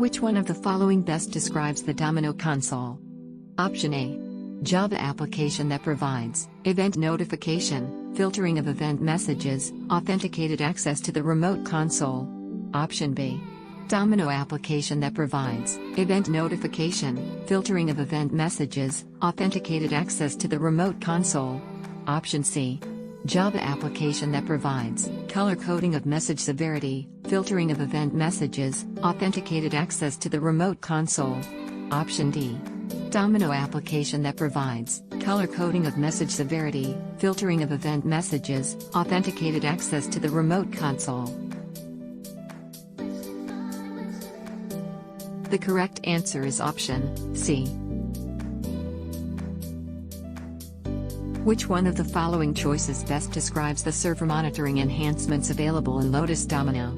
Which one of the following best describes the Domino console? Option A. Java application that provides event notification, filtering of event messages, authenticated access to the remote console. Option B. Domino application that provides event notification, filtering of event messages, authenticated access to the remote console. Option C. Java application that provides color coding of message severity, filtering of event messages, authenticated access to the remote console. Option D. Domino application that provides color coding of message severity, filtering of event messages, authenticated access to the remote console. The correct answer is option C. Which one of the following choices best describes the server monitoring enhancements available in Lotus Domino?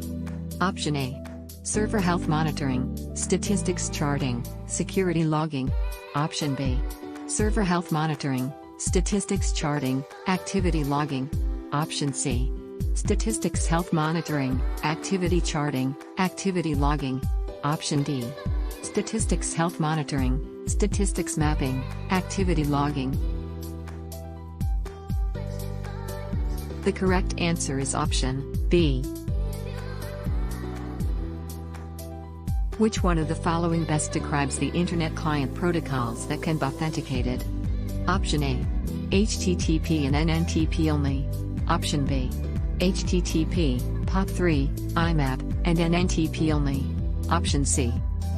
Option A. Server health monitoring, statistics charting, security logging. Option B. Server health monitoring, statistics charting, activity logging. Option C. Statistics health monitoring, activity charting, activity logging. Option D. Statistics health monitoring, statistics mapping, activity logging. The correct answer is option B. Which one of the following best describes the Internet Client protocols that can be authenticated? Option A. HTTP and NNTP only. Option B. HTTP, POP3, IMAP, and NNTP only. Option C.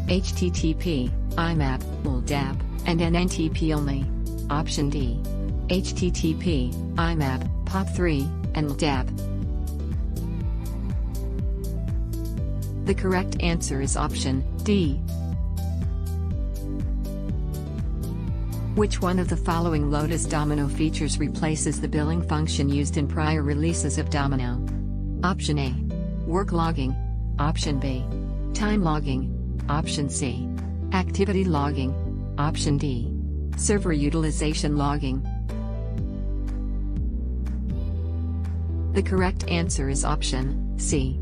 HTTP, IMAP, LDAP, and NNTP only. Option D. HTTP, IMAP, POP3, and LDAP. The correct answer is option D. Which one of the following Lotus Domino features replaces the billing function used in prior releases of Domino? Option A. Work logging. Option B. Time logging. Option C. Activity logging. Option D. Server utilization logging. The correct answer is option C.